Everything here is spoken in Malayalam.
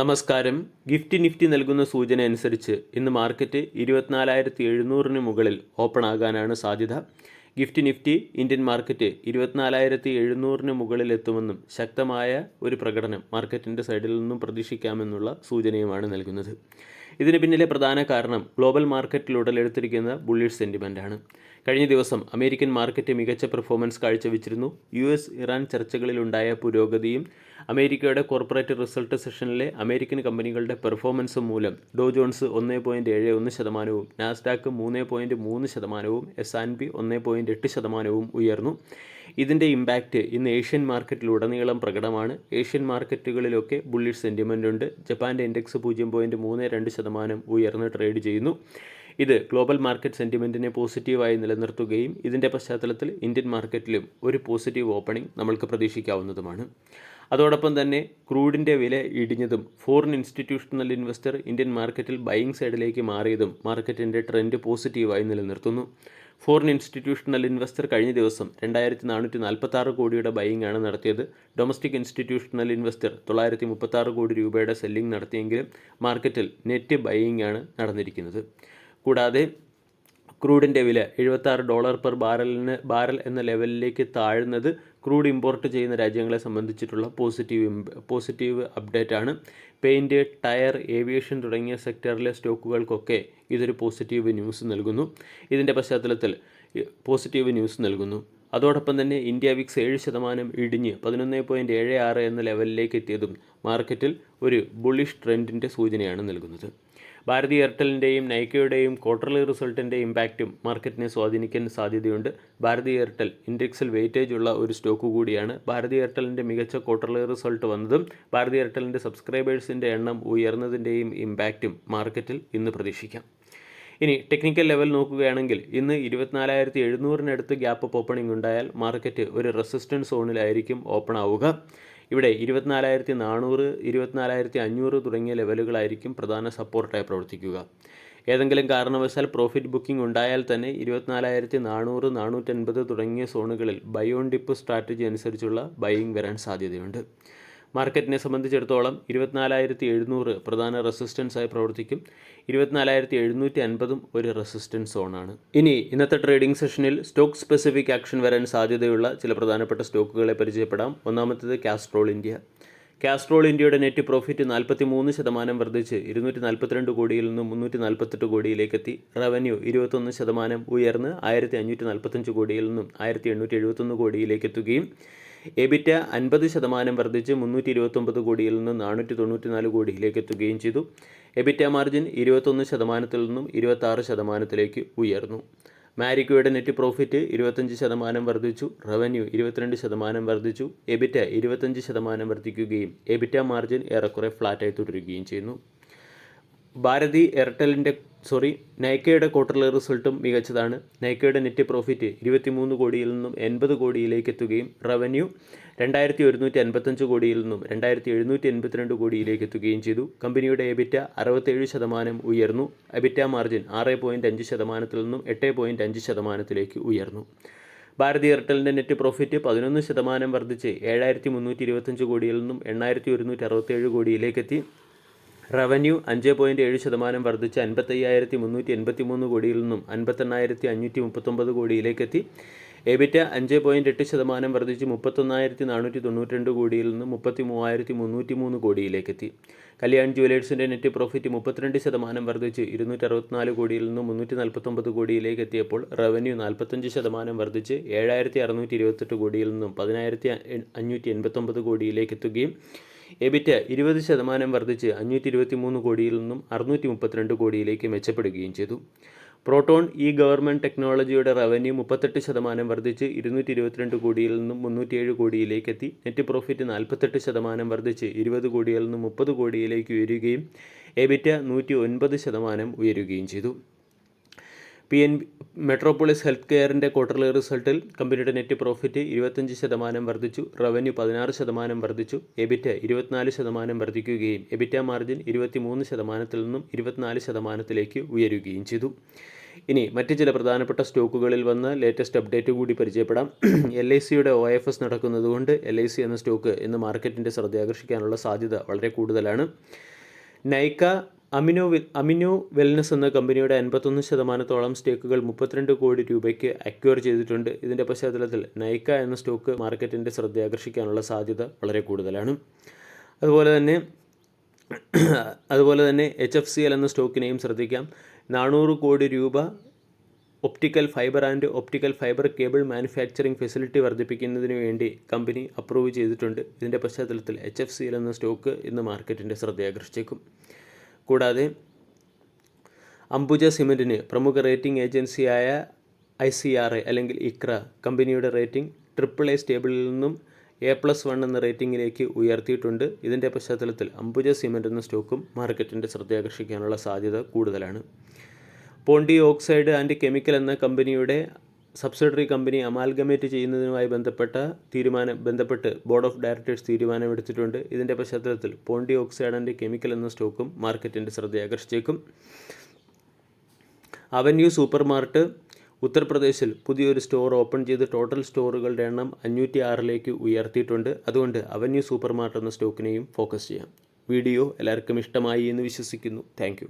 നമസ്കാരം. ഗിഫ്റ്റ് നിഫ്റ്റി നൽകുന്ന സൂചന അനുസരിച്ച് ഇന്ന് മാർക്കറ്റ് 24,700-ന് മുകളിൽ ഓപ്പൺ ആകാനാണ് സാധ്യത. ഗിഫ്റ്റ് നിഫ്റ്റി ഇന്ത്യൻ മാർക്കറ്റ് 24,700-ന് മുകളിൽ എത്തുമെന്നും ശക്തമായ ഒരു പ്രകടനം മാർക്കറ്റിൻ്റെ സൈഡിൽ നിന്നും പ്രതീക്ഷിക്കാമെന്നുള്ള സൂചനയുമാണ് നൽകുന്നത്. ഇതിന് പിന്നിലെ പ്രധാന കാരണം ഗ്ലോബൽ മാർക്കറ്റിൽ ഉടലെടുത്തിരിക്കുന്ന ബുള്ളിഷ് സെൻറ്റിമെൻ്റാണ്. കഴിഞ്ഞ ദിവസം അമേരിക്കൻ മാർക്കറ്റ് മികച്ച പെർഫോമൻസ് കാഴ്ചവെച്ചിരുന്നു. US ഇറാൻ ചർച്ചകളിലുണ്ടായ പുരോഗതിയും അമേരിക്കയുടെ കോർപ്പറേറ്റ് റിസൾട്ട് സെഷനിലെ അമേരിക്കൻ കമ്പനികളുടെ പെർഫോമൻസും മൂലം ഡോ ജോൺസ് 1.71%, നാസ്ഡാക്ക് 3.3%, S&P 1.8% ഉയർന്നു. ഇതിൻ്റെ ഇമ്പാക്റ്റ് ഇന്ന് ഏഷ്യൻ മാർക്കറ്റിലുടനീളം പ്രകടമാണ്. ഏഷ്യൻ മാർക്കറ്റുകളിലൊക്കെ ബുള്ളിഷ് സെൻറ്റിമെൻ്റ് ഉണ്ട്. ജപ്പാൻ്റെ ഇൻഡെക്സ് 0.32% ഉയർന്ന് ട്രേഡ് ചെയ്യുന്നു. ഇത് ഗ്ലോബൽ മാർക്കറ്റ് സെൻറ്റിമെൻറ്റിനെ പോസിറ്റീവായി നിലനിർത്തുകയും ഇതിൻ്റെ പശ്ചാത്തലത്തിൽ ഇന്ത്യൻ മാർക്കറ്റിലും ഒരു പോസിറ്റീവ് ഓപ്പണിംഗ് നമ്മൾക്ക് പ്രതീക്ഷിക്കാവുന്നതുമാണ്. അതോടൊപ്പം തന്നെ ക്രൂഡിൻ്റെ വില ഇടിഞ്ഞതും ഫോറിൻ ഇൻസ്റ്റിറ്റ്യൂഷണൽ ഇൻവെസ്റ്റർ ഇന്ത്യൻ മാർക്കറ്റിൽ ബൈയിങ് സൈഡിലേക്ക് മാറിയതും മാർക്കറ്റിൻ്റെ ട്രെൻഡ് പോസിറ്റീവായി നിലനിർത്തുന്നു. ഫോറിൻ ഇൻസ്റ്റിറ്റ്യൂഷണൽ ഇൻവെസ്റ്റർ കഴിഞ്ഞ ദിവസം 2,446 കോടിയുടെ ബൈയിങ് ആണ് നടത്തിയത്. ഡൊമസ്റ്റിക് ഇൻസ്റ്റിറ്റ്യൂഷണൽ ഇൻവെസ്റ്റർ 936 കോടി രൂപയുടെ സെല്ലിംഗ് നടത്തിയെങ്കിലും മാർക്കറ്റിൽ നെറ്റ് ബൈയിങ് ആണ് നടന്നിരിക്കുന്നത്. കൂടാതെ ക്രൂഡിൻ്റെ വില $76 പെർ ബാരൽ എന്ന ലെവലിലേക്ക് താഴുന്നത് ക്രൂഡ് ഇമ്പോർട്ട് ചെയ്യുന്ന രാജ്യങ്ങളെ സംബന്ധിച്ചിട്ടുള്ള പോസിറ്റീവ് അപ്ഡേറ്റ് ആണ്. പെയിൻറ്റ്, ടയർ, ഏവിയേഷൻ തുടങ്ങിയ സെക്ടറിലെ സ്റ്റോക്കുകൾക്കൊക്കെ ഇതൊരു പോസിറ്റീവ് ന്യൂസ് നൽകുന്നു. ഇതിൻ്റെ പശ്ചാത്തലത്തിൽ പോസിറ്റീവ് ന്യൂസ് നൽകുന്നു. അതോടൊപ്പം തന്നെ ഇന്ത്യ വിക്സ് 7% ഇടിഞ്ഞ് 11.76 എന്ന ലെവലിലേക്ക് എത്തിയതും മാർക്കറ്റിൽ ഒരു ബുള്ളിഷ് ട്രെൻഡിൻ്റെ സൂചനയാണ് നൽകുന്നത്. ഭാരതി എയർടെലിൻ്റെയും നൈക്കയുടെയും ക്വാർട്ടർലി റിസൾട്ടിൻ്റെ ഇമ്പാക്റ്റും മാർക്കറ്റിനെ സ്വാധീനിക്കാൻ സാധ്യതയുണ്ട്. ഭാരതി എയർടെൽ ഇൻഡെക്സിൽ വെയിറ്റേജ് ഉള്ള ഒരു സ്റ്റോക്ക് കൂടിയാണ്. ഭാരതി എയർടെലിൻ്റെ മികച്ച ക്വാർട്ടർലി റിസൾട്ട് വന്നതും ഭാരതി എയർടെലിൻ്റെ സബ്സ്ക്രൈബേഴ്സിൻ്റെ എണ്ണം ഉയർന്നതിൻ്റെയും ഇമ്പാക്റ്റും മാർക്കറ്റിൽ ഇന്ന് പ്രതീക്ഷിക്കാം. ഇനി ടെക്നിക്കൽ ലെവൽ നോക്കുകയാണെങ്കിൽ ഇന്ന് 24,700-നടുത്ത് ഗ്യാപ്പ് അപ്പ് ഓപ്പണിംഗ് ഉണ്ടായാൽ മാർക്കറ്റ് ഒരു റെസിസ്റ്റൻസ് സോണിലായിരിക്കും ഓപ്പൺ ആവുക. ഇവിടെ 24,400, 24,500 തുടങ്ങിയ ലെവലുകളായിരിക്കും പ്രധാന സപ്പോർട്ടായി പ്രവർത്തിക്കുക. ഏതെങ്കിലും കാരണവശാൽ പ്രോഫിറ്റ് ബുക്കിംഗ് ഉണ്ടായാൽ തന്നെ 24,400, 450 തുടങ്ങിയ സോണുകളിൽ ബൈ ഓൺ ഡിപ്പ് സ്ട്രാറ്റജി അനുസരിച്ചുള്ള ബൈയിങ് വരാൻ സാധ്യതയുണ്ട്. മാർക്കറ്റിനെ സംബന്ധിച്ചിടത്തോളം 24,700 പ്രധാന റെസിസ്റ്റൻസായി പ്രവർത്തിക്കും. 24,750 ഒരു റെസിസ്റ്റൻസ് സോണാണ്. ഇനി ഇന്നത്തെ ട്രേഡിംഗ് സെഷനിൽ സ്റ്റോക്ക് സ്പെസിഫിക് ആക്ഷൻ വരാൻ സാധ്യതയുള്ള ചില പ്രധാനപ്പെട്ട സ്റ്റോക്കുകളെ പരിചയപ്പെടാം. ഒന്നാമത്തേത് കാസ്ട്രോൾ ഇന്ത്യ. കാസ്ട്രോൾ ഇന്ത്യയുടെ നെറ്റ് പ്രോഫിറ്റ് 43% വർദ്ധിച്ച് 242 കോടിയിൽ നിന്നും 348 കോടിയിലേക്കെത്തി. റവന്യൂ 21% ഉയർന്ന് 1,545 കോടിയിൽ നിന്നും 1,871 കോടിയിലേക്ക് എത്തുകയും എബിറ്റ 50% വർദ്ധിച്ച് 329 കോടിയിൽ നിന്ന് 494 കോടിയിലേക്ക് എത്തുകയും ചെയ്തു. എബിറ്റ മാർജിൻ 21%-ൽ നിന്നും 26%-ലേക്ക് ഉയർന്നു. മാരിക്കോയുടെ നെറ്റ് പ്രോഫിറ്റ് 25% വർദ്ധിച്ചു. റവന്യൂ 22% വർദ്ധിച്ചു. എബിറ്റ 25% വർദ്ധിക്കുകയും എബിറ്റ മാർജിൻ ഏറെക്കുറെ ഫ്ലാറ്റായി തുടരുകയും ചെയ്യുന്നു. നൈക്കയുടെ ക്വാർട്ടർലി റിസൾട്ടും മികച്ചതാണ്. നൈക്കയുടെ നെറ്റ് പ്രോഫിറ്റ് 23 കോടിയിൽ നിന്നും 80 കോടിയിലേക്ക് എത്തുകയും റവന്യൂ 2,155 കോടിയിൽ നിന്നും 2,782 കോടിയിലേക്ക് എത്തുകയും ചെയ്തു. കമ്പനിയുടെ എബിറ്റ 67% ഉയർന്നു. എബിറ്റ മാർജിൻ 6.5%-ൽ നിന്നും 8.5%-ലേക്ക് ഉയർന്നു. ഭാരതി എയർടെലിൻ്റെ നെറ്റ് പ്രോഫിറ്റ് 11% വർദ്ധിച്ച് 7,325 കോടിയിൽ നിന്നും 8,167 കോടിയിലേക്കെത്തി. റവന്യൂ 5.7% വർദ്ധിച്ച് 55,383 കോടിയിൽ നിന്നും 58,539 കോടിയിലേക്കെത്തി. എബിറ്റ 5.8% വർദ്ധിച്ച് 31,492 കോടിയിൽ നിന്നും 33,303 കോടിയിലേക്കെത്തി. കല്യാൺ ജുവലേഴ്സിൻ്റെ നെറ്റ് പ്രോഫിറ്റ് 32% വർദ്ധിച്ച് 264 കോടിയിൽ നിന്നും 349 കോടിയിലേക്ക് എത്തിയപ്പോൾ റവന്യൂ 45% വർദ്ധിച്ച് 7,628 കോടിയിൽ നിന്നും 10,589 കോടിയിലേക്ക് എത്തുകയും എബിറ്റ 20% വർദ്ധിച്ച് 523 കോടിയിൽ നിന്നും 632 കോടിയിലേക്ക് മെച്ചപ്പെടുകയും ചെയ്തു. പ്രോട്ടോൺ ഗവൺമെൻറ് ടെക്നോളജിയുടെ റവന്യൂ 38% വർദ്ധിച്ച് 222 കോടിയിൽ നിന്നും 307 കോടിയിലേക്ക് എത്തി. നെറ്റ് പ്രോഫിറ്റ് 48% വർദ്ധിച്ച് 20 കോടിയിൽ നിന്നും 30 കോടിയിലേക്ക് ഉയരുകയും എബിറ്റ 109% ഉയരുകയും ചെയ്തു. മെട്രോപോളിസ് ഹെൽത്ത് കെയറിൻ്റെ ക്വാർട്ടർലി റിസൾട്ടിൽ കമ്പനിയുടെ നെറ്റ് പ്രോഫിറ്റ് 25% വർദ്ധിച്ചു. റവന്യൂ 16% വർദ്ധിച്ചു. എബിറ്റ 24% വർദ്ധിക്കുകയും എബിറ്റ മാർജിൻ 23%-ൽ നിന്നും 24%-ലേക്ക് ഉയരുകയും ചെയ്തു. ഇനി മറ്റ് ചില പ്രധാനപ്പെട്ട സ്റ്റോക്കുകളിൽ വന്ന ലേറ്റസ്റ്റ് അപ്ഡേറ്റ് കൂടി പരിചയപ്പെടാം. LICയുടെ OFS നടക്കുന്നതുകൊണ്ട് LIC എന്ന സ്റ്റോക്ക് ഇന്ന് മാർക്കറ്റിൻ്റെ ശ്രദ്ധയാകർഷിക്കാനുള്ള സാധ്യത വളരെ കൂടുതലാണ്. നൈക്ക അമിനോ വെൽനസ് എന്ന കമ്പനിയുടെ 51% സ്റ്റേക്കുകൾ 32 കോടി രൂപയ്ക്ക് അക്വയർ ചെയ്തിട്ടുണ്ട്. ഇതിൻ്റെ പശ്ചാത്തലത്തിൽ നൈക്ക എന്ന സ്റ്റോക്ക് മാർക്കറ്റിൻ്റെ ശ്രദ്ധയാകർഷിക്കാനുള്ള സാധ്യത വളരെ കൂടുതലാണ്. അതുപോലെ തന്നെ HFCL എന്ന സ്റ്റോക്കിനെയും ശ്രദ്ധിക്കാം. 400 കോടി രൂപ optical fibre and optical fibre cable manufacturing facility വർദ്ധിപ്പിക്കുന്നതിന് വേണ്ടി കമ്പനി അപ്രൂവ് ചെയ്തിട്ടുണ്ട്. ഇതിൻ്റെ പശ്ചാത്തലത്തിൽ HFCL എന്ന സ്റ്റോക്ക് ഇന്ന് മാർക്കറ്റിൻ്റെ ശ്രദ്ധയാകർഷിച്ചേക്കും. കൂടാതെ അംബുജ സിമൻറ്റിന് പ്രമുഖ റേറ്റിംഗ് ഏജൻസിയായ ICRA അല്ലെങ്കിൽ ICRA കമ്പനിയുടെ റേറ്റിംഗ് AAA സ്റ്റേബിളിൽ നിന്നും A+1 എന്ന റേറ്റിംഗിലേക്ക് ഉയർത്തിയിട്ടുണ്ട്. ഇതിൻ്റെ പശ്ചാത്തലത്തിൽ അംബുജ സിമൻറ്റ് എന്ന സ്റ്റോക്കും മാർക്കറ്റിൻ്റെ ശ്രദ്ധയാകർഷിക്കാനുള്ള സാധ്യത കൂടുതലാണ്. പോണ്ടി ഓക്സൈഡ് ആൻഡ് കെമിക്കൽ എന്ന കമ്പനിയുടെ സബ്സിഡറി കമ്പനി അമാൽഗമേറ്റ് ചെയ്യുന്നതിനുമായി ബന്ധപ്പെട്ട് ബോർഡ് ഓഫ് ഡയറക്ടേഴ്സ് തീരുമാനമെടുത്തിട്ടുണ്ട്. ഇതിൻ്റെ പശ്ചാത്തലത്തിൽ പോണ്ടി ഓക്സൈഡ് ആൻഡ് കെമിക്കൽ എന്ന സ്റ്റോക്കും മാർക്കറ്റിൻ്റെ ശ്രദ്ധയാകർഷിച്ചേക്കും. അവന്യൂ സൂപ്പർ മാർട്ട് ഉത്തർപ്രദേശിൽ പുതിയൊരു സ്റ്റോർ ഓപ്പൺ ചെയ്ത് ടോട്ടൽ സ്റ്റോറുകളുടെ എണ്ണം 506 ഉയർത്തിയിട്ടുണ്ട്. അതുകൊണ്ട് അവന്യൂ സൂപ്പർ മാർട്ട് എന്ന സ്റ്റോക്കിനെയും ഫോക്കസ് ചെയ്യാം. വീഡിയോ എല്ലാവർക്കും ഇഷ്ടമായി എന്ന് വിശ്വസിക്കുന്നു. താങ്ക്